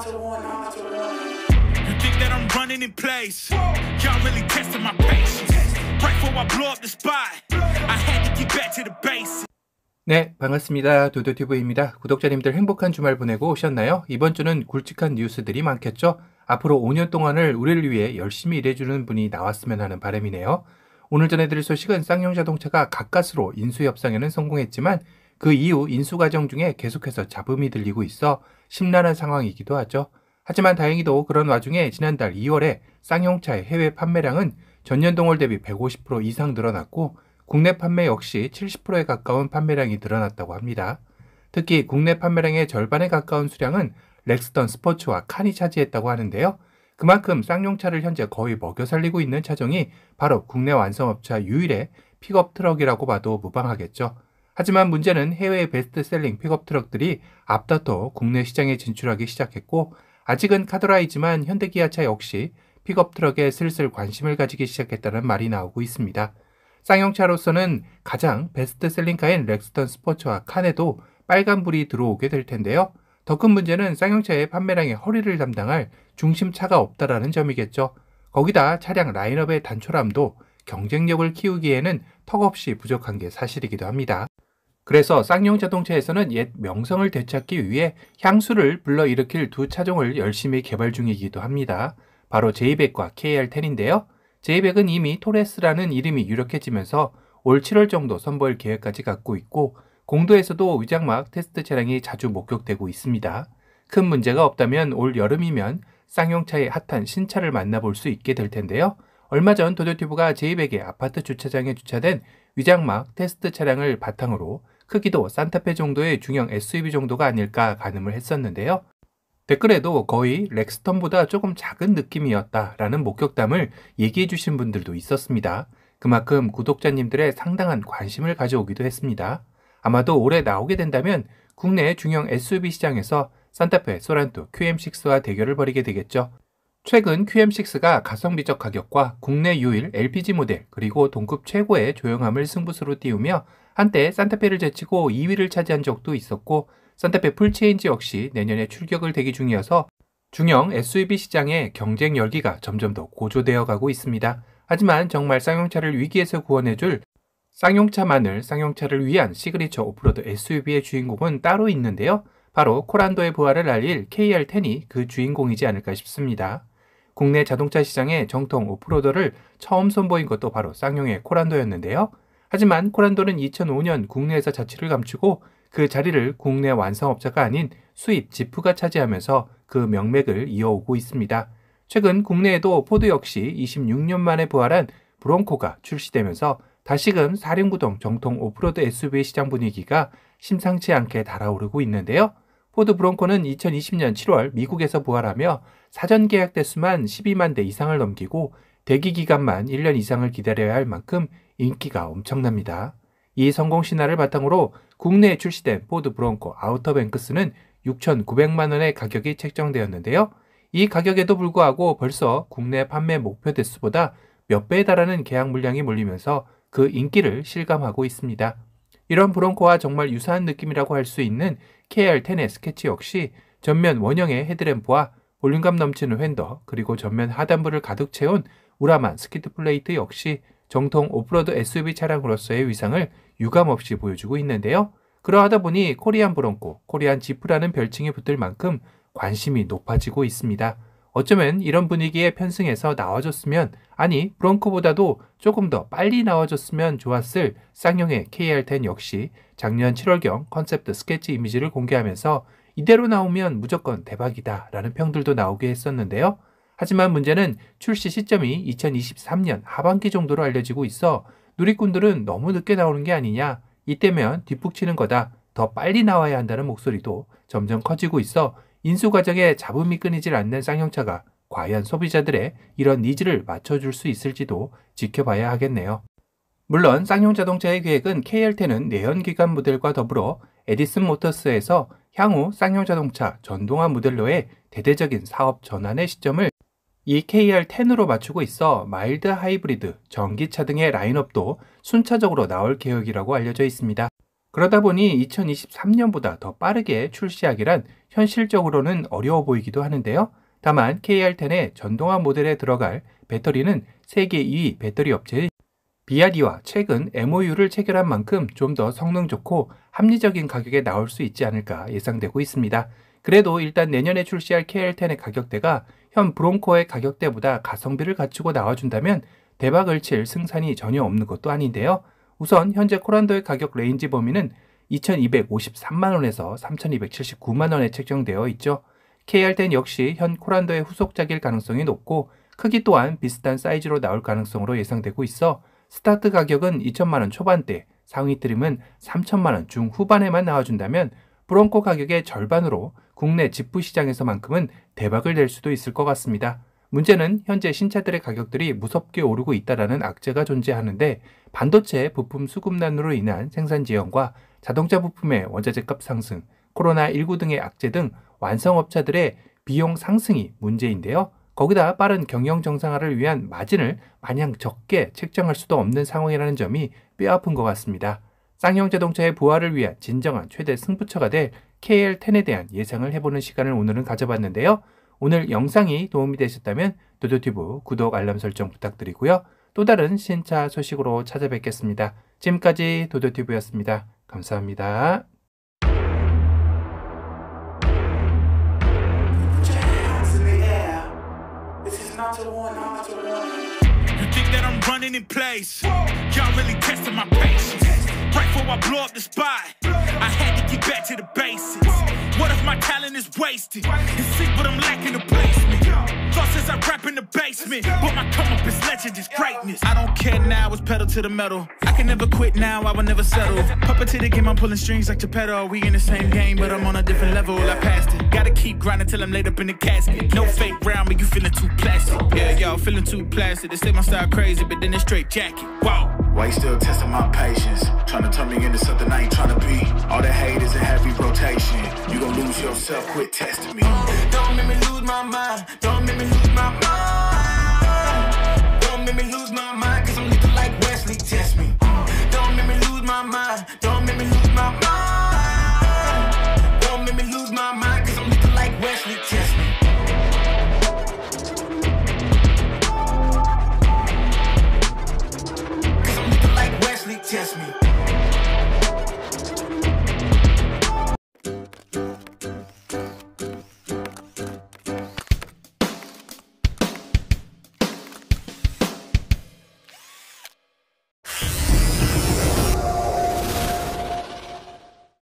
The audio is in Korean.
You think that I'm running in place? Y'all really testing my patience. Right before I blow up the spot, I had to get back to the basics. 네, 반갑습니다. 두두튜브입니다. 구독자님들 행복한 주말 보내고 오셨나요? 이번 주는 굵직한 뉴스들이 많겠죠? 앞으로 5년 동안을 우리를 위해 열심히 일해주는 분이 나왔으면 하는 바람이네요. 오늘 전해드릴 소식은 쌍용자동차가 가까스로 인수협상에는 성공했지만 그 이후 인수 과정 중에 계속해서 잡음이 들리고 있어 심란한 상황이기도 하죠. 하지만 다행히도 그런 와중에 지난달 2월에 쌍용차의 해외 판매량은 전년 동월 대비 150% 이상 늘어났고 국내 판매 역시 70%에 가까운 판매량이 늘어났다고 합니다. 특히 국내 판매량의 절반에 가까운 수량은 렉스턴 스포츠와 칸이 차지했다고 하는데요. 그만큼 쌍용차를 현재 거의 먹여 살리고 있는 차종이 바로 국내 완성업체 유일의 픽업 트럭이라고 봐도 무방하겠죠. 하지만 문제는 해외의 베스트셀링 픽업 트럭들이 앞다퉈 국내 시장에 진출하기 시작했고 아직은 카드라이지만 현대기아차 역시 픽업 트럭에 슬슬 관심을 가지기 시작했다는 말이 나오고 있습니다. 쌍용차로서는 가장 베스트셀링카인 렉스턴 스포츠와 칸에도 빨간불이 들어오게 될 텐데요. 더 큰 문제는 쌍용차의 판매량의 허리를 담당할 중심차가 없다라는 점이겠죠. 거기다 차량 라인업의 단촐함도 경쟁력을 키우기에는 턱없이 부족한 게 사실이기도 합니다. 그래서 쌍용자동차에서는 옛 명성을 되찾기 위해 향수를 불러일으킬 두 차종을 열심히 개발 중이기도 합니다. 바로 제이백과 KR10인데요. 제이백은 이미 토레스라는 이름이 유력해지면서 올 7월 정도 선보일 계획까지 갖고 있고 공도에서도 위장막 테스트 차량이 자주 목격되고 있습니다. 큰 문제가 없다면 올 여름이면 쌍용차의 핫한 신차를 만나볼 수 있게 될 텐데요. 얼마 전 도요티브가 제이백의 아파트 주차장에 주차된 위장막 테스트 차량을 바탕으로 크기도 산타페 정도의 중형 SUV 정도가 아닐까 가늠을 했었는데요. 댓글에도 거의 렉스턴보다 조금 작은 느낌이었다라는 목격담을 얘기해 주신 분들도 있었습니다. 그만큼 구독자님들의 상당한 관심을 가져오기도 했습니다. 아마도 올해 나오게 된다면 국내 중형 SUV 시장에서 산타페, 소란토, QM6와 대결을 벌이게 되겠죠. 최근 QM6가 가성비적 가격과 국내 유일 LPG 모델 그리고 동급 최고의 조용함을 승부수로 띄우며 한때 산타페를 제치고 2위를 차지한 적도 있었고 산타페 풀체인지 역시 내년에 출격을 대기 중이어서 중형 SUV 시장의 경쟁 열기가 점점 더 고조되어 가고 있습니다. 하지만 정말 쌍용차를 위기에서 구원해줄 쌍용차를 위한 시그니처 오프로드 SUV의 주인공은 따로 있는데요. 바로 코란도의 부활을 알릴 KR10이 그 주인공이지 않을까 싶습니다. 국내 자동차 시장에 정통 오프로더를 처음 선보인 것도 바로 쌍용의 코란도였는데요. 하지만 코란도는 2005년 국내에서 자취를 감추고 그 자리를 국내 완성업체가 아닌 수입 지프가 차지하면서 그 명맥을 이어오고 있습니다. 최근 국내에도 포드 역시 26년 만에 부활한 브론코가 출시되면서 다시금 4륜구동 정통 오프로드 SUV 시장 분위기가 심상치 않게 달아오르고 있는데요. 포드 브론코는 2020년 7월 미국에서 부활하며 사전 계약 대수만 12만 대 이상을 넘기고 대기 기간만 1년 이상을 기다려야 할 만큼 인기가 엄청납니다. 이 성공 신화를 바탕으로 국내에 출시된 포드 브론코 아우터뱅크스는 6,900만 원의 가격이 책정되었는데요. 이 가격에도 불구하고 벌써 국내 판매 목표 대수보다 몇 배에 달하는 계약 물량이 몰리면서 그 인기를 실감하고 있습니다. 이런 브론코와 정말 유사한 느낌이라고 할 수 있는 KR10의 스케치 역시 전면 원형의 헤드램프와 볼륨감 넘치는 휀더 그리고 전면 하단부를 가득 채운 우라만 스키드 플레이트 역시 정통 오프로드 SUV 차량으로서의 위상을 유감없이 보여주고 있는데요. 그러하다 보니 코리안 브론코, 코리안 지프라는 별칭이 붙을 만큼 관심이 높아지고 있습니다. 어쩌면 이런 분위기에 편승해서 나와줬으면, 아니 브론코보다도 조금 더 빨리 나와줬으면 좋았을 쌍용의 KR10 역시 작년 7월경 컨셉트 스케치 이미지를 공개하면서 이대로 나오면 무조건 대박이다 라는 평들도 나오게 했었는데요. 하지만 문제는 출시 시점이 2023년 하반기 정도로 알려지고 있어 누리꾼들은 너무 늦게 나오는 게 아니냐, 이때면 뒷북 치는 거다, 더 빨리 나와야 한다는 목소리도 점점 커지고 있어 인수 과정에 잡음이 끊이질 않는 쌍용차가 과연 소비자들의 이런 니즈를 맞춰줄 수 있을지도 지켜봐야 하겠네요. 물론 쌍용자동차의 계획은 KR10은 내연기관 모델과 더불어 에디슨 모터스에서 향후 쌍용자동차 전동화 모델로의 대대적인 사업 전환의 시점을 이 KR10으로 맞추고 있어 마일드 하이브리드, 전기차 등의 라인업도 순차적으로 나올 계획이라고 알려져 있습니다. 그러다 보니 2023년보다 더 빠르게 출시하기란 현실적으로는 어려워 보이기도 하는데요. 다만 KR10의 전동화 모델에 들어갈 배터리는 세계 2위 배터리 업체인 비아디와 최근 MOU를 체결한 만큼 좀 더 성능 좋고 합리적인 가격에 나올 수 있지 않을까 예상되고 있습니다. 그래도 일단 내년에 출시할 KR10의 가격대가 현 브론코의 가격대보다 가성비를 갖추고 나와준다면 대박을 칠 승산이 전혀 없는 것도 아닌데요. 우선 현재 코란도의 가격 레인지 범위는 2,253만원에서 3,279만원에 책정되어 있죠. KR10 역시 현 코란도의 후속작일 가능성이 높고 크기 또한 비슷한 사이즈로 나올 가능성으로 예상되고 있어 스타트 가격은 2천만원 초반대, 상위 트림은 3천만원 중후반에만 나와준다면 브론코 가격의 절반으로 국내 직부 시장에서만큼은 대박을 낼 수도 있을 것 같습니다. 문제는 현재 신차들의 가격들이 무섭게 오르고 있다는 악재가 존재하는데 반도체 부품 수급난으로 인한 생산 지연과 자동차 부품의 원자재값 상승, 코로나19 등의 악재 등 완성업체들의 비용 상승이 문제인데요. 거기다 빠른 경영 정상화를 위한 마진을 마냥 적게 책정할 수도 없는 상황이라는 점이 뼈아픈 것 같습니다. 쌍용 자동차의 부활을 위한 진정한 최대 승부처가 될 KR10에 대한 예상을 해보는 시간을 오늘은 가져봤는데요. 오늘 영상이 도움이 되셨다면 도도튜브 구독, 알람 설정 부탁드리고요. 또 다른 신차 소식으로 찾아뵙겠습니다. 지금까지 도도튜브였습니다. 감사합니다. You think that I'm running in place? Y'all really testing my patience. Right before I blow up the spot, I had to get back to the basics. What if my talent is wasted? You see, but I'm lacking the placement. Thought since I rap in the basement, but my come up is legend, is greatness. I don't care now, it's pedal to the metal. I can never quit now, I will never settle. Puppet to the game, I'm pulling strings like Geppetto. We in the same game, but I'm on a different level. I passed it. Gotta keep grinding till I'm laid up in the casket. No fake round, but you feeling too plastic. Yeah, y'all feeling too plastic. They say my style crazy, but then it's straight jacket. Wow. Why you still testing my patience? Trying to turn me into something I ain't trying to be. All the hate is a heavy rotation. You gon' lose yourself, quit testing me. Don't make me lose my mind. Don't make me lose my mind. Don't make me lose my mind, cause I'm looking like Wesley, test me. Don't make me lose my mind. Don't make me lose my mind. Don't make me lose my mind, cause I'm looking like Wesley, test me. Cause I'm looking like Wesley, test me.